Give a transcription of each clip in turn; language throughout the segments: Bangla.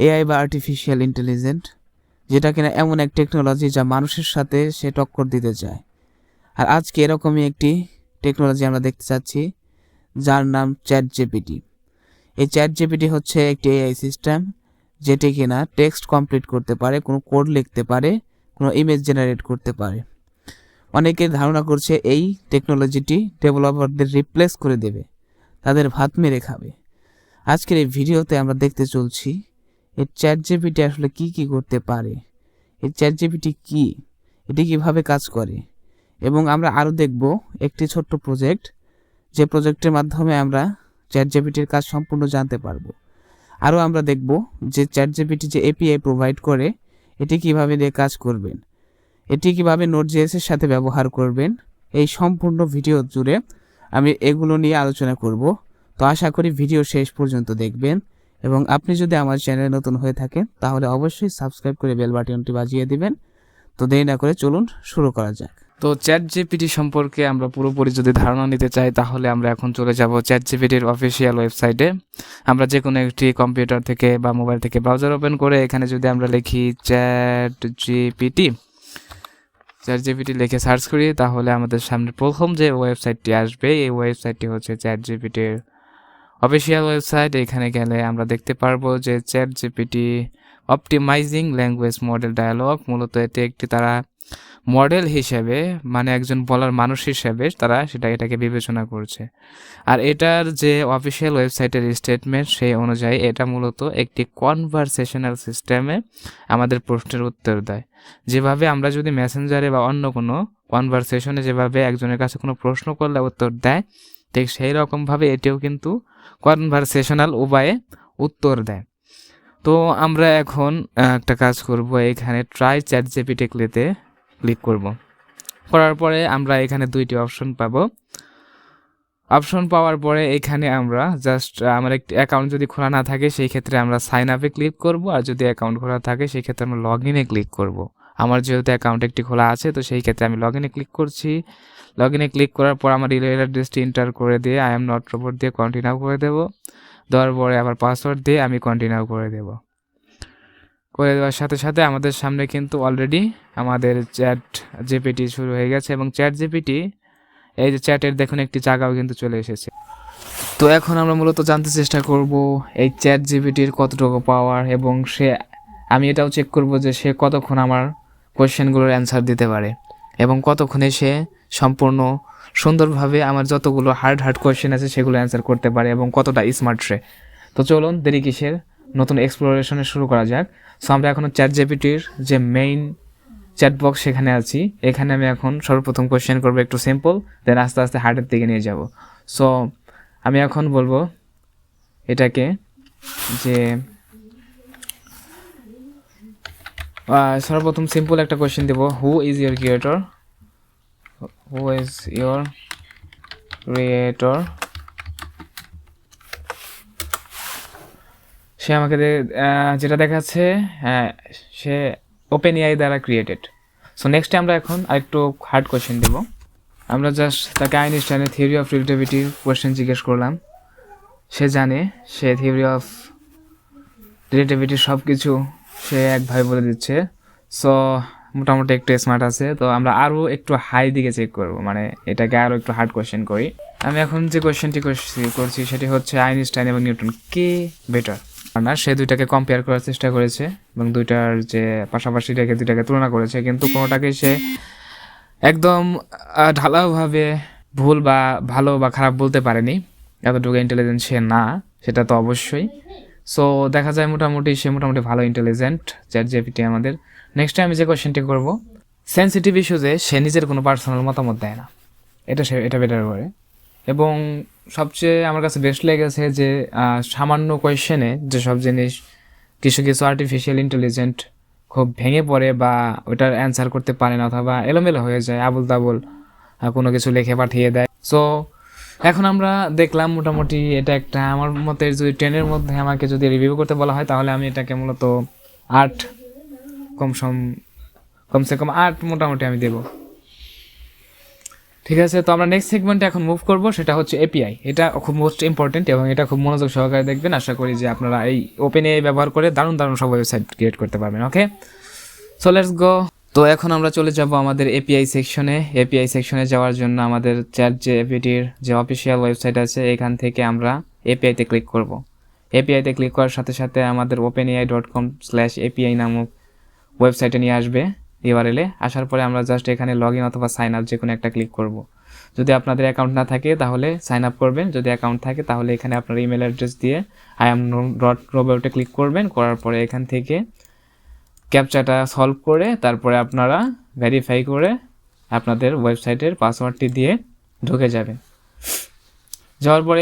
এআই বা আর্টিফিশিয়াল ইন্টেলিজেন্ট, যেটা কিনা এমন এক টেকনোলজি যা মানুষের সাথে সে টক্কর দিতে চায়। আর আজকে এরকমই একটি টেকনোলজি আমরা দেখতে চাচ্ছি, যার নাম চ্যাট জিপিটি। এই চ্যাট জিপিটি হচ্ছে একটি এআই সিস্টেম, যেটি কিনা টেক্সট কমপ্লিট করতে পারে, কোনো কোড লিখতে পারে, কোনো ইমেজ জেনারেট করতে পারে। অনেকে ধারণা করছে এই টেকনোলজিটি ডেভেলপারদের রিপ্লেস করে দেবে, তাদের ভাত মেরে খাবে। আজকের এই ভিডিওতে আমরা দেখতে চলছি এই চ্যাট জিপিটি আসলে কি কি করতে পারে, এই চ্যাট জিপিটি কি, এটি কিভাবে কাজ করে, এবং আমরা আরও দেখব একটি ছোট্ট প্রজেক্ট, যে প্রজেক্টের মাধ্যমে আমরা চ্যাট জিপিটির কাজ সম্পূর্ণ জানতে পারবো। আরও আমরা দেখব যে চ্যাট জিপিটি যে এপিআই প্রোভাইড করে, এটি কিভাবে দিয়ে কাজ করবেন, এটি কিভাবে নোট.js এর সাথে ব্যবহার করবেন। এই সম্পূর্ণ ভিডিও জুড়ে আমি এগুলো নিয়ে আলোচনা করব। তো আশা করি ভিডিও শেষ পর্যন্ত দেখবেন, এবং আপনি যদি আমার চ্যানেলে নতুন হয়ে থাকেন তাহলে অবশ্যই সাবস্ক্রাইব করে বেল বাটনটি বাজিয়ে দিবেন। তো দেরি না করে চলুন শুরু করা যাক। তো চ্যাট জিপিটি সম্পর্কে আমরা পুরোপুরি যদি ধারণা নিতে চাই, তাহলে আমরা এখন চলে যাব চ্যাট জিপিটির অফিসিয়াল ওয়েবসাইটে। আমরা যে কোনো একটি কম্পিউটার থেকে বা মোবাইল থেকে ব্রাউজার ওপেন করে এখানে যদি আমরা লিখি চ্যাট জিপিটি লিখে সার্চ করি, তাহলে আমাদের সামনে প্রথম যে ওয়েবসাইটটি আসবে, এই ওয়েবসাইটটি হচ্ছে চ্যাট জিপিটির অফিসিয়াল ওয়েবসাইট। এখানে গেলে আমরা দেখতে পারবো যে ChatGPT optimising language model dialogue, মূলত এটি একটি তারা মডেল হিসেবে, মানে একজন বলার মানুষ হিসেবে তারা এটাকে বিবেচনা করছে। আর এটার যে অফিসিয়াল ওয়েবসাইটের স্টেটমেন্ট, সেই অনুযায়ী এটা মূলত একটি কনভারসেশনাল সিস্টেমে আমাদের প্রশ্নের উত্তর দেয়। যেভাবে আমরা যদি মেসেঞ্জারে বা অন্য কোনো কনভারসেশনে যেভাবে একজনের কাছে কোনো প্রশ্ন করলে উত্তর দেয়, ঠিক সেই রকমভাবে এটিও কিন্তু কনভারসেশনাল উপায়ে উত্তর দেয়। তো আমরা এখন একটা কাজ করব, এখানে ট্রাই চ্যাট জিপিটি ক্লিক করব। করার পরে আমরা এখানে দুইটি অপশন পাবো। অপশন পাওয়ার পরে এখানে আমরা জাস্ট আমার একটি অ্যাকাউন্ট যদি খোলা না থাকে, সেই ক্ষেত্রে আমরা সাইন আপে ক্লিক করব, আর যদি অ্যাকাউন্ট খোলা থাকে সেই ক্ষেত্রে আমরা লগ ইনে ক্লিক করব। আমার যেহেতু অ্যাকাউন্ট একটি খোলা আছে, তো সেই ক্ষেত্রে আমি লগ ইনে ক্লিক করছি। লগ ইনে ক্লিক করার পর আমার ইমেল অ্যাড্রেসটি এন্টার করে দিয়ে আই এম নট রোবট দিয়ে কন্টিনিউ করে দেবো। দেওয়ার পরে আবার পাসওয়ার্ড দিয়ে আমি কন্টিনিউ করে দেবো। করে দেওয়ার সাথে সাথে আমাদের সামনে কিন্তু অলরেডি আমাদের চ্যাট জিপিটি শুরু হয়ে গেছে, এবং চ্যাট জিপিটি এই যে চ্যাটের দেখুন একটি জায়গাও কিন্তু চলে এসেছে। তো এখন আমরা মূলত জানতে চেষ্টা করব এই চ্যাট জিপিটির কতটুকু পাওয়ার, এবং আমি এটাও চেক করব যে সে কতক্ষণ আমার কোয়েশ্চেনগুলোর অ্যান্সার দিতে পারে, এবং কতক্ষণে সে সম্পূর্ণ সুন্দরভাবে আমার যতগুলো হার্ড কোয়েশ্চেন আছে সেগুলো অ্যান্সার করতে পারে, এবং কতটা স্মার্ট সে। তো চলুন দেরি কিসের, নতুন এক্সপ্লোরেশনে শুরু করা যাক। সো আমরা এখন চ্যাট জিপিটির যে মেইন চ্যাট বক্স সেখানে আছি। এখানে আমি এখন সর্বপ্রথম কোয়েশ্চেন করবো একটু সিম্পল, দেন আস্তে আস্তে হার্ডের দিকে নিয়ে যাব। সো আমি এখন বলবো এটাকে যে সর্বপ্রথম সিম্পল একটা কোয়েশ্চেন দেবো, হু ইজ ইয়োর ক্রিয়েটর, সে আমাকে যেটা দেখাচ্ছে সে ওপেন এআই দ্বারা ক্রিয়েটেড। সো নেক্সটে আমরা এখন আরেকটু হার্ড কোয়েশ্চেন দেব। আমরা জাস্ট তাকে আইনস্টাইনের থিওরি অফ রিলেটিভিটির কোয়েশ্চেন জিজ্ঞেস করলাম। সে জানে, সে থিওরি অফ রিলেটিভিটির সব কিছু সে একভাবে বলে দিচ্ছে। সো মোটামুটি একটু স্মার্ট আছে। তো আমরা আরও একটু হাই দিকে চেক করব, মানে এটাকে আরও একটু হার্ড কোয়েশ্চেন করি। আমি এখন যে কোয়েশ্চেনটি করছি সেটি হচ্ছে আইনস্টাইন এবং নিউটন কে বেটার। না, সে দুইটাকে কম্পেয়ার করার চেষ্টা করেছে, এবং দুইটার যে পাশাপাশি রেখে দুইটাকে তুলনা করেছে, কিন্তু কোনোটাকে সে একদম ঢালাওভাবে ভুল বা ভালো বা খারাপ বলতে পারেনি। এতটুকু ইন্টেলিজেন্ট সে না, সেটা তো অবশ্যই। সো দেখা যায় সে মোটামুটি ভালো ইন্টেলিজেন্ট চ্যাট জিপিটি আমাদের। নেক্সট টাইম আমি যে কোয়েশ্চেনটি করবো, সেন্সিটিভ ইস্যুজে সে নিজের কোনো পার্সোনাল মতামত দেয় না, এটা বেটার করে। এবং সবচেয়ে আমার কাছে বেস্ট লেগেছে যে সামান্য কোয়েশ্চেনে যেসব জিনিস কিছু আর্টিফিশিয়াল ইন্টেলিজেন্ট খুব ভেঙে পড়ে বা ওটার অ্যান্সার করতে পারে না, অথবা এলোমেলো হয়ে যায়, আবুল তাবুল কোনো কিছু লিখে পাঠিয়ে দেয়। সো এখন আমরা দেখলাম মোটামুটি এটা একটা, আমার মতে যদি 10-এর মধ্যে আমাকে যদি রিভিউ করতে বলা হয়, তাহলে আমি এটাকে মূলত 8 কমসে কম 8 মোটামুটি আমি দেব। ঠিক আছে, তো আমরা নেক্সট সেগমেন্টে এখন মুভ করব, সেটা হচ্ছে এপিআই। এটা খুব মোস্ট ইম্পর্টেন্ট এবং এটা খুব মনোযোগ সহকারে দেখবেন। আশা করি যে আপনারা এই ওপেন এআই ব্যবহার করে দারুণ দারুণ সব ওয়েবসাইট ক্রিয়েট করতে পারবেন। ওকে, সো লেটস গো। তো এখন আমরা চলে যাব আমাদের এপিআই সেকশনে। এপিআই সেকশনে যাওয়ার জন্য আমাদের ChatGPTর যে অফিসিয়াল ওয়েবসাইট আছে এখান থেকে আমরা এপিআইতে ক্লিক করব। এপিআইতে ক্লিক করার সাথে সাথে আমাদের openai.com/api নামক ওয়েবসাইটে নিয়ে আসবে। ইউআরএলে আসার পরে আমরা জাস্ট এখানে লগ ইন অথবা সাইন আপ যে কোনো একটা ক্লিক করব। যদি আপনাদের অ্যাকাউন্ট না থাকে তাহলে সাইন আপ করবেন, যদি অ্যাকাউন্ট থাকে তাহলে এখানে আপনার ইমেল অ্যাড্রেস দিয়ে iam.robote ক্লিক করবেন। করার পরে এখান থেকে ক্যাপচাটা সলভ করে তারপরে আপনারা ভেরিফাই করে আপনাদের ওয়েবসাইটের পাসওয়ার্ডটি দিয়ে ঢুকে যাবেন। যাওয়ার পরে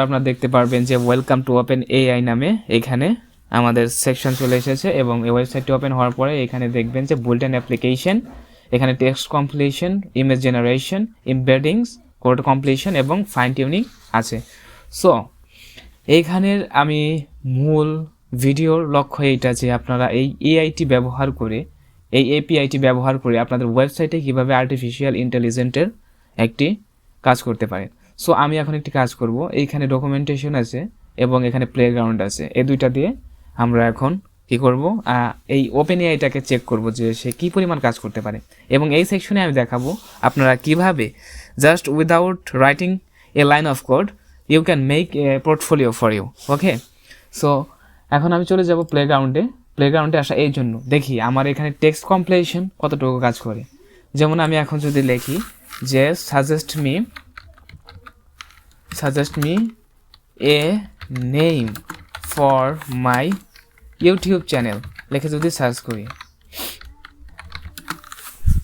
আপনারা দেখতে পারবেন যে ওয়েলকাম টু ওপেন এআই নামে এখানে আমাদের সেকশন চলে এসেছে এবং এই ওয়েবসাইটটি ওপেন হওয়ার পরে এখানে দেখবেন যে বুল্ট অ্যান্ড অ্যাপ্লিকেশন, এখানে text completion, image generation, embeddings, code completion এবং ফাইন টিউনিং আছে। সো এইখানের আমি মূল ভিডিওর লক্ষ্য এইটা যে আপনারা এই এআইটি ব্যবহার করে, এই এপিআইটি ব্যবহার করে আপনাদের ওয়েবসাইটে কীভাবে আর্টিফিশিয়াল ইন্টেলিজেন্সের একটি কাজ করতে পারেন। সো আমি এখন একটি কাজ করব, এইখানে ডকুমেন্টেশন আছে এবং এখানে প্লেগ্রাউন্ড আছে, এই দুইটা দিয়ে আমরা এখন কি করব, এই ওপেন এআইটাকে চেক করব যে সে কী পরিমাণ কাজ করতে পারে। এবং এই সেকশনে আমি দেখাবো আপনারা কিভাবে just without writing a line of code you can make a portfolio for you. Okay, so এখন আমি চলে যাব প্লেগ্রাউন্ডে আসা এই জন্য দেখি আমার এখানে টেক্সট কমপ্লিশন কতটুকু কাজ করে। যেমন আমি এখন যদি লিখি যে suggest me a name for my YouTube channel লিখে যদি সার্চ করি,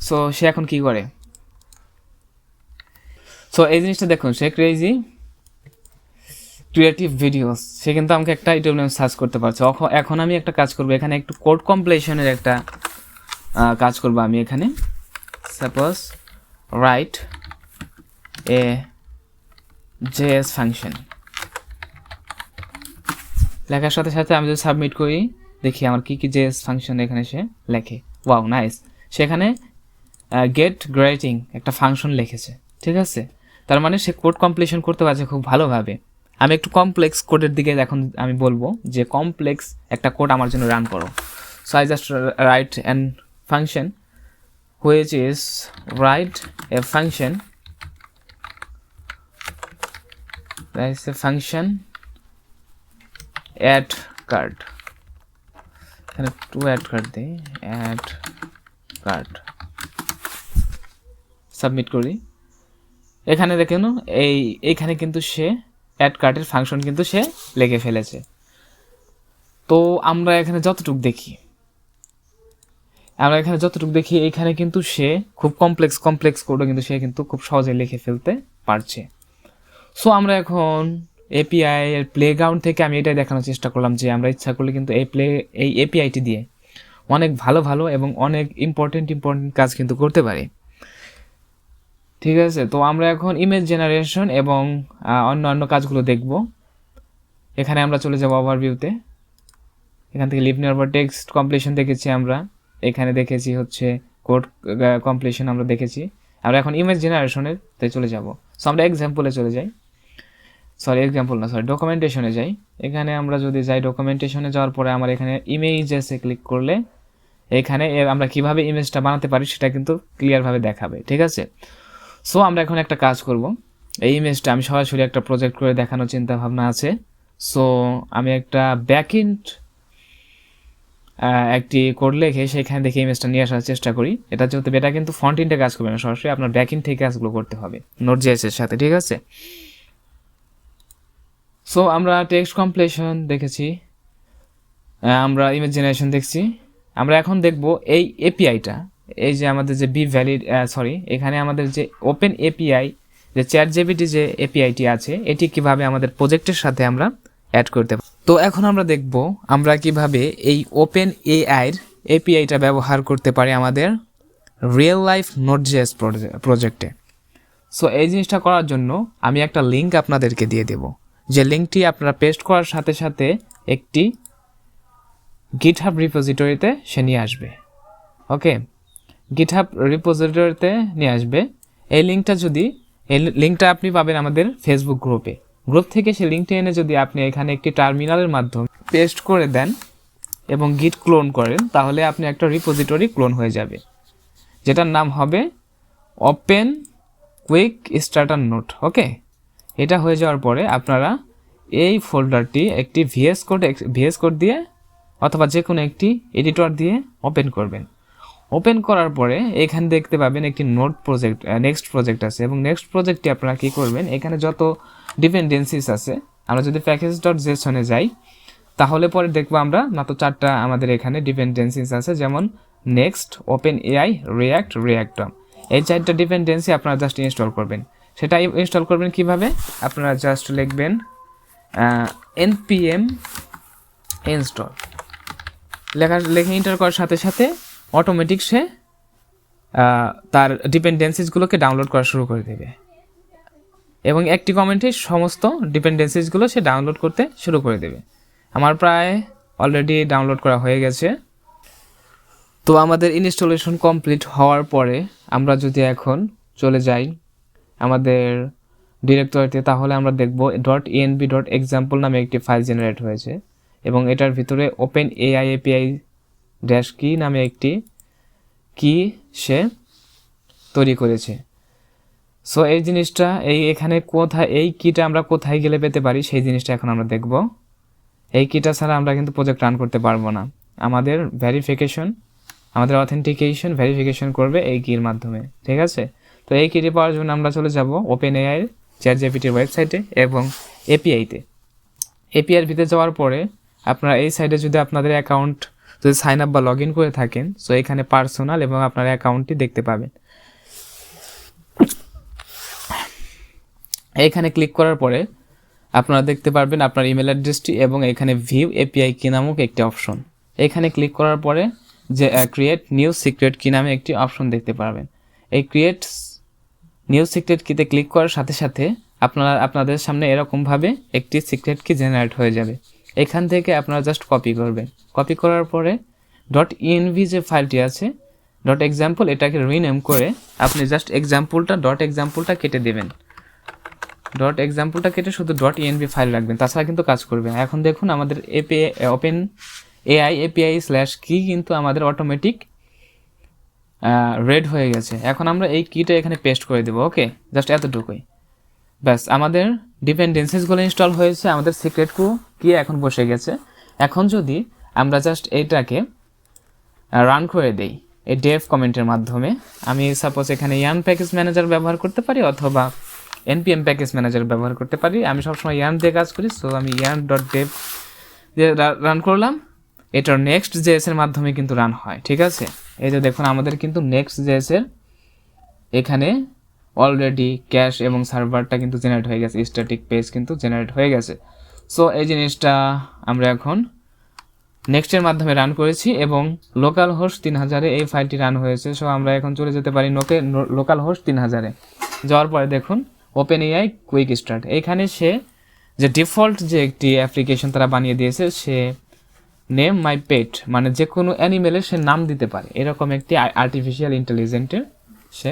সো সে এখন কি করে। সো এই জিনিসটা দেখুন, সে ক্রিয়েটিভ ভিডিওস, সে কিন্তু আমাকে একটা ইউটিউব নেম সার্চ করতে পারছে। এখন আমি একটা কাজ করবো, এখানে একটু কোড কমপ্লিশনের একটা কাজ করবো আমি এখানে। Suppose write a JS function লেখার সাথে সাথে আমি যদি সাবমিট করি দেখি আমার কি জেএস ফাংশন এখানে সে লেখে। ওয়াও নাইস, সেখানে গেট গ্রেটিং একটা ফাংশন লিখেছে। ঠিক আছে, তার মানে সে কোড কমপ্লিশন করতে পারছে খুব ভালোভাবে। আমি একটু কমপ্লেক্স কোডের দিকে এখন আমি বলবো যে কমপ্লেক্স একটা কোড আমার জন্য রান করো। So I just write an function which is write a function, add card, এখানে টু অ্যাড কার্ড দিই, অ্যাড কার্ড সাবমিট করি। এখানে দেখেন এইখানে কিন্তু সে অ্যাড কার্ডের ফাংশন কিন্তু সে লিখে ফেলেছে। তো আমরা এখানে যতটুকু দেখি এখানে কিন্তু সে খুব কমপ্লেক্স কোডও কিন্তু সে কিন্তু খুব সহজে লিখে ফেলতে পারছে। সো আমরা এখন এপিআই এর প্লেগ্রাউন্ড থেকে আমি এটাই দেখানোর চেষ্টা করলাম যে আমরা ইচ্ছা করলে কিন্তু এই এপিআইটি দিয়ে অনেক ভালো এবং অনেক ইম্পর্টেন্ট কাজ কিন্তু করতে পারি। ঠিক আছে, তো আমরা এখন ইমেজ জেনারেশন এবং অন্য কাজগুলো দেখব। এখানে আমরা চলে যাব ওভারভিউতে, এখান থেকে লিভ নেওয়ার পর টেক্সট কমপ্লিশন দেখেছি আমরা, এখানে দেখেছি হচ্ছে কোড কমপ্লিশন আমরা দেখেছি। আমরা এখন ইমেজ জেনারেশনের তাই চলে যাব। সো আমরা ডকুমেন্টেশনে যাই। এখানে আমরা যদি যাই ডকুমেন্টেশনে যাওয়ার পরে আমার এখানে ইমেজেসে ক্লিক করলে এখানে আমরা কিভাবে ইমেজটা বানাতে পারি সেটা কিন্তু ক্লিয়ারভাবে দেখাবে। ঠিক আছে, সো আমরা এখন একটা কাজ করব, এই ইমেজটা আমি সরাসরি একটা প্রজেক্ট করে দেখানোর চিন্তা ভাবনা আছে। সো আমি একটা ব্যাকএন্ড একটি কোড লিখে সেখানে দেখে ইমেজটা নিয়ে আসার চেষ্টা করি। এটা কিন্তু ফ্রন্ট এন্ডে কাজ করবে না, সরাসরি আপনার ব্যাকএন্ড থেকে কাজগুলো করতে হবে নোড.js এর সাথে। ঠিক আছে, সো আমরা টেক্সট কমপ্লিশন দেখেছি, আমরা ইমেজ জেনারেশন দেখছি। আমরা এখন দেখব এই এপিআইটা, এই যে আমাদের যে এখানে আমাদের যে ওপেন এপিআই যে ChatGPT যে এপিআইটি আছে এটি কিভাবে আমাদের প্রজেক্টের সাথে আমরা অ্যাড করতে পারি। তো এখন আমরা দেখব আমরা কিভাবে এই ওপেন এআইয়ের এপিআইটা ব্যবহার করতে পারি আমাদের রিয়েল লাইফ নোড.js প্রজেক্টে। সো এই জিনিসটা করার জন্য আমি একটা লিঙ্ক আপনাদেরকে দিয়ে দেব, যে লিঙ্কটি আপনারা পেস্ট করার সাথে সাথে একটি গিটহাব রিপোজিটরিতে সে নিয়ে আসবে। ওকে, গিটহাব রিপোজিটরিতে নিয়ে আসবে এই লিঙ্কটা আপনি পাবেন আমাদের ফেসবুক গ্রুপ থেকে সেই লিঙ্কটা এনে যদি আপনি এখানে একটি টার্মিনালের মাধ্যমে পেস্ট করে দেন এবং গিট ক্লোন করেন, তাহলে আপনি একটা রিপোজিটরি ক্লোন হয়ে যাবে, যেটার নাম হবে ওপেন কুইক স্টার্টার নোট। ওকে, এটা হয়ে যাওয়ার পরে আপনারা এই ফোল্ডারটি একটি ভিএস কোড দিয়ে অথবা যে কোনো একটি এডিটর দিয়ে ওপেন করবেন। ওপেন করার পরে এখানে দেখতে পাবেন একটি নেক্সট প্রজেক্ট আছে, এবং নেক্সট প্রজেক্টটি আপনারা কী করবেন, এখানে যত ডিপেন্ডেন্সিস আছে, আমরা যদি প্যাকেজ.json-এ যাই তাহলে পরে দেখবো আমরা মাত্র 4টা আমাদের এখানে ডিপেন্ডেন্সিস আছে, যেমন নেক্সট, ওপেন এআই, রিয়াক্ট। এই 4টা ডিপেন্ডেন্সি আপনারা জাস্ট ইনস্টল করবেন। সেটা ইনস্টল করবেন কিভাবে, আপনারা জাস্ট লিখবেন npm install, লেখে এন্টার করার সাথে সাথে অটোমেটিক সে তার ডিপেন্ডেন্সিসগুলোকে ডাউনলোড করা শুরু করে দেবে, এবং একটি কমেন্টে সমস্ত ডিপেন্ডেন্সিসগুলো সে ডাউনলোড করতে শুরু করে দেবে। আমার প্রায় অলরেডি ডাউনলোড করা হয়ে গেছে। তো আমাদের ইনস্টলেশন কমপ্লিট হওয়ার পরে আমরা যদি এখন চলে যাই আমাদের ডিরেক্টরিতে, তাহলে আমরা দেখব .env.example নামে একটি ফাইল জেনারেট হয়েছে, এবং এটার ভিতরে ওপেন এআই এপিআই -কি নামে একটি কি সে তৈরি করেছে। সো এই জিনিসটা এখানে কোথায়, এই কিটা আমরা কোথায় গেলে পেতে পারি সেই জিনিসটা এখন আমরা দেখব। এই কিটা ছাড়া আমরা কিন্তু প্রজেক্ট রান করতে পারবো না। আমাদের অথেন্টিকেশন ভেরিফিকেশন করবে এই কির মাধ্যমে, ঠিক আছে। তো এই কিটি পাওয়ার জন্য আমরা চলে যাব ওপেন এআই ChatGPT-র ওয়েবসাইটে এবং এপিআইয়ের ভিতরে যাওয়ার পরে আপনারা এই সাইডে যদি আপনাদের অ্যাকাউন্ট যদি সাইন আপ বা লগ ইন করে থাকেন, সো এখানে পার্সোনাল এবং আপনার অ্যাকাউন্টটি দেখতে পাবেন। এইখানে ক্লিক করার পরে আপনারা দেখতে পারবেন আপনার ইমেল অ্যাড্রেসটি এবং এখানে ভিউ এপিআই কি নামক একটি অপশন। এখানে ক্লিক করার পরে যে ক্রিয়েট নিউ সিক্রেট কি নামে একটি অপশন দেখতে পারবেন। এই ক্রিয়েট নিউ সিক্রেট কিতে ক্লিক করার সাথে সাথে আপনাদের সামনে এরকমভাবে একটি সিক্রেট কি জেনারেট হয়ে যাবে। এখান থেকে আপনারা জাস্ট কপি করবেন। কপি করার পরে .env যে ফাইলটি আছে .example, এটাকে রিনেম করে আপনি জাস্ট এক্সাম্পলটা কেটে দেবেন। এক্সাম্পলটা কেটে শুধু .env ফাইল রাখবেন, তাছাড়া কিন্তু কাজ করবে না। এখন দেখুন আমাদের ওপেন এআই এপিআই কি কিন্তু আমাদের অটোমেটিক রেড হয়ে গেছে। এখন আমরা এই কিটা এখানে পেস্ট করে দেবো। ওকে, জাস্ট এতটুকুই, ব্যাস আমাদের ডিপেন্ডেন্সিসগুলো ইনস্টল হয়েছে, আমাদের সিক্রেট কি এখন বসে গেছে। এখন যদি আমরা জাস্ট এইটাকে রান করে দেই এই ডেভ কমেন্টের মাধ্যমে, আমি সাপোজ এখানে ইয়ার্ন প্যাকেজ ম্যানেজার ব্যবহার করতে পারি অথবা npm প্যাকেজ ম্যানেজার ব্যবহার করতে পারি। আমি সবসময় ইয়ার্ন দিয়ে কাজ করি, সো আমি yarn.dev দিয়ে রান করলাম। এটার নেক্সট জেএস-এর মাধ্যমে কিন্তু রান হয়, ঠিক আছে। এই যে দেখুন আমাদের কিন্তু নেক্সট জেএস-এর এখানে অলরেডি ক্যাশ এবং সার্ভারটা কিন্তু জেনারেট হয়ে গেছে, স্ট্যাটিক পেজ কিন্তু জেনারেট হয়ে গেছে। সো এই জিনিসটা আমরা এখন নেক্সটের মাধ্যমে রান করেছি এবং লোকাল হোস্ট 3000-এ এই ফাইলটি রান হয়েছে। সো আমরা এখন চলে যেতে পারি লোকাল হোস্ট 3000-এ। যাওয়ার পরে দেখুন ওপেন এআই কুইক স্টার্ট, এখানে সে যে ডিফল্ট যে একটি অ্যাপ্লিকেশন তারা বানিয়ে দিয়েছে, সে নেম মাই পেট মানে যে কোনো অ্যানিমেলের সে নাম দিতে পারে, এরকম একটি আর্টিফিশিয়াল ইন্টেলিজেন্টের সে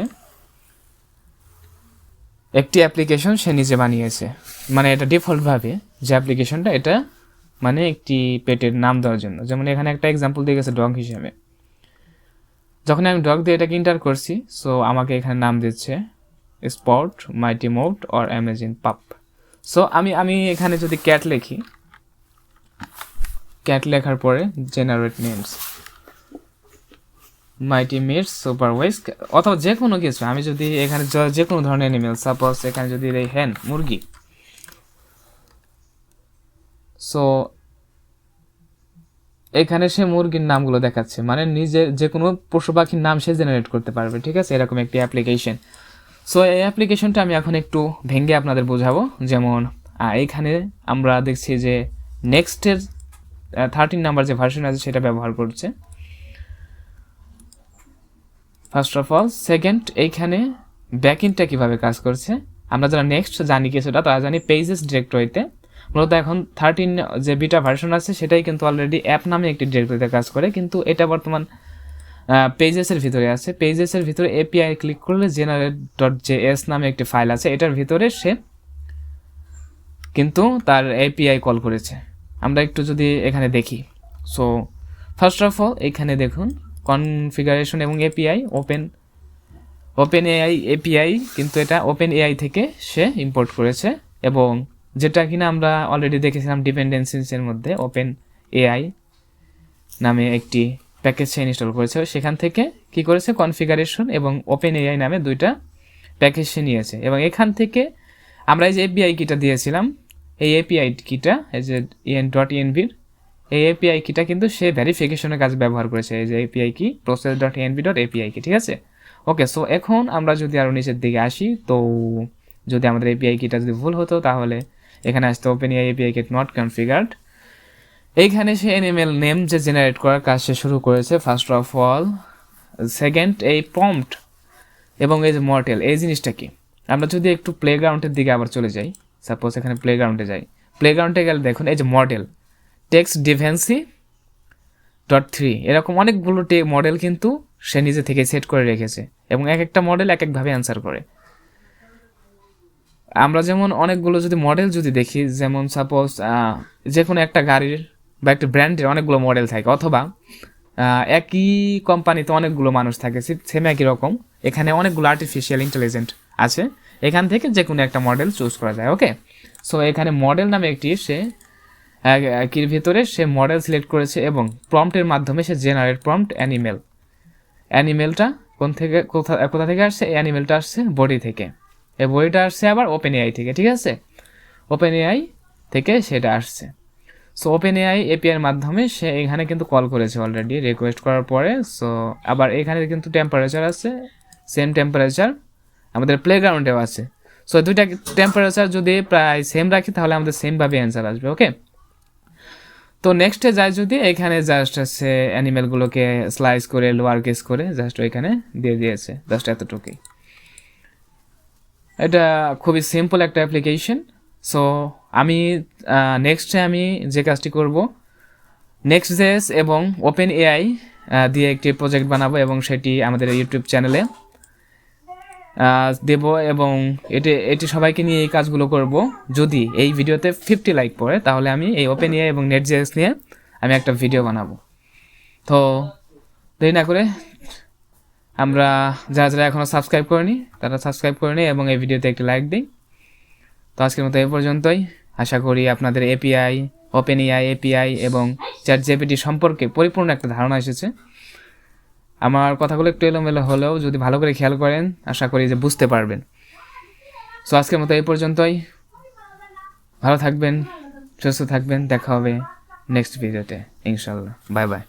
একটি অ্যাপ্লিকেশন সে নিজে বানিয়েছে। মানে এটা ডিফল্টভাবে যে অ্যাপ্লিকেশনটা, এটা মানে একটি পেটের নাম দেওয়ার জন্য। যেমন এখানে একটা এক্সাম্পল দিয়ে গেছে ডগ হিসেবে। যখন আমি ডগ দিয়ে এটাকে এন্টার করছি, সো আমাকে এখানে নাম দিচ্ছে স্পট, মাইটি মোড অর অ্যামেজিং পাপ। সো আমি এখানে যদি ক্যাট লিখি, ক্যাট লেখার পরে জেনারেট নেমস, মাইটি মিটস সুপার ওয়েস অথবা যে কোনো কিছু, আমি যদি এখানে যে কোনো ধরনের অ্যানিমেল, সাপোজ এখানে যদি হেন মুরগি, সো এখানে সে মুরগির নামগুলো দেখাচ্ছে, মানে নিজে যে কোনো পশু পাখির নাম সে জেনারেট করতে পারবে, ঠিক আছে, এরকম একটি অ্যাপ্লিকেশন। সো এই অ্যাপ্লিকেশনটা আমি এখন একটু ভেঙে আপনাদের বোঝাবো। যেমন এখানে আমরা দেখছি যে নেক্সটের 13 নাম্বার যে ভার্সন আছে সেটা ব্যবহার করছে ফার্স্ট অফ অল। সেকেন্ড, এইখানে ব্যাকএন্ডটা কীভাবে কাজ করছে, আমরা যারা নেক্সট জানি কিছুটা, তারা জানি পেজেস ডিরেক্টরিতে মূলত এখন 13 যে বিটা ভার্সন আছে সেটাই কিন্তু অলরেডি অ্যাপ নামে একটি ডিরেক্টরিতে কাজ করে, কিন্তু এটা বর্তমান পেজেসের ভিতরে আছে। পেজেসের ভিতরে এপিআই ক্লিক করলে generate.js নামে একটি ফাইল আছে, এটার ভিতরে সে কিন্তু তার এপিআই কল করেছে। আমরা একটু যদি এখানে দেখি, সো ফার্স্ট অফ অল এখানে দেখুন কনফিগারেশন এবং এপিআই ওপেন এআই এপিআই, কিন্তু এটা ওপেন এআই থেকে সে ইম্পোর্ট করেছে, এবং যেটা কিনা আমরা অলরেডি দেখেছিলাম ডিপেন্ডেন্সিসের মধ্যে ওপেন এআই নামে একটি প্যাকেজ সে ইনস্টল করেছে, সেখান থেকে কি করেছে কনফিগারেশন এবং ওপেন এআই নামে দুইটা প্যাকেজ সে নিয়েছে। এবং এখান থেকে আমরা এই যে এপিআই কিটা দিয়েছিলাম, এই এপিআই কিটা এই যে en.env-র এই এপিআই কিটা কিন্তু সে ভেরিফিকেশনের কাজে ব্যবহার করেছে, এই যে এপিআই কি process.env.api কি, ঠিক আছে। ওকে, সো এখন আমরা যদি আরও নিচের দিকে আসি, তো যদি আমাদের এপিআই কিটা যদি ভুল হতো তাহলে এখানে আসতে open AI API kit not configured. এইখানে সে এনিমেল নেম যে জেনারেট করার কাজ সে শুরু করেছে ফার্স্ট অফ অল। সেকেন্ড, এই প্রম্পট এবং এই যে মডেল, এই জিনিসটা কি, আমরা যদি একটু প্লেগ্রাউন্ডের দিকে আবার চলে যাই, সাপোজ এখানে প্লেগ্রাউন্ডে যাই, প্লেগ্রাউন্ডে গেলে দেখুন এই যে মডেল টেক্সট ডিভেন্সি .3 এরকম অনেকগুলো মডেল কিন্তু সে নিজে থেকে সেট করে রেখেছে, এবং এক একটা মডেল এক একভাবে অ্যান্সার করে। আমরা যেমন অনেকগুলো যদি মডেল যদি দেখি, যেমন সাপোজ যে কোনো একটা গাড়ির বা একটা ব্র্যান্ডের অনেকগুলো মডেল থাকে, অথবা একই কোম্পানিতে অনেকগুলো মানুষ থাকে সেম একই রকম, এখানে অনেকগুলো আর্টিফিশিয়াল ইন্টেলিজেন্ট আছে, এখান থেকে যে কোনো একটা মডেল চুজ করা যায়। ওকে, সো এখানে মডেল নামে একটি সে কির ভিতরে সে মডেল সিলেক্ট করেছে, এবং প্রম্পটের মাধ্যমে সে জেনারেট প্রম্পট অ্যানিমেলটা কোথা থেকে আসছে, এই অ্যানিমেলটা আসছে বডি থেকে, এই বডিটা আসছে আবার ওপেন এআই থেকে, ঠিক আছে, ওপেন এআই থেকে সেটা আসছে। সো ওপেন এআই এপিআইয়ের মাধ্যমে সে এখানে কিন্তু কল করেছে অলরেডি রিকোয়েস্ট করার পরে। সো আবার এখানে কিন্তু টেম্পারেচার আছে, সেম টেম্পারেচার আমাদের প্লেগ্রাউন্ডেও আছে। সো দুইটা টেম্পারেচার যদি প্রায় সেম রাখি তাহলে আমাদের সেমভাবে অ্যান্সার আসবে। ওকে, তো নেক্সটে যাই, যদি এখানে জাস্ট আছে অ্যানিমেলগুলোকে স্লাইস করে লোয়ার কেস করে জাস্ট ওইখানে দিয়ে দিয়েছে, জাস্ট এতটুকুই। এটা খুবই সিম্পল একটা অ্যাপ্লিকেশন। সো আমি নেক্সটে আমি যে কাজটি করব, নেক্সট.js এবং ওপেন এআই দিয়ে একটি প্রজেক্ট বানাবো, এবং সেটি আমাদের ইউটিউব চ্যানেলে দেব, এবং এটি সবাইকে নিয়ে এই কাজগুলো করব। যদি এই ভিডিওতে 50 লাইক পড়ে তাহলে আমি এই ওপেন এআই এবং নেট.js নিয়ে আমি একটা ভিডিও বানাবো। তো দেরি না করে আমরা যারা এখনও সাবস্ক্রাইব করেনি তারা সাবস্ক্রাইব করে নিই, এবং এই ভিডিওতে একটি লাইক দিই। তো আজকের মতো এই পর্যন্তই। আশা করি আপনাদের এপিআই, ওপেন এআই এপিআই এবং ChatGPT সম্পর্কে পরিপূর্ণ একটা ধারণা এসেছে। আমার কথাগুলো একটু এলোমেলো হলেও যদি ভালো করে খেয়াল করেন আশা করি যে বুঝতে পারবেন। সো আজকের মতো এই পর্যন্তই। ভালো থাকবেন, সুস্থ থাকবেন, দেখা হবে নেক্সট ভিডিওতে ইনশাল্লাহ। Bye bye.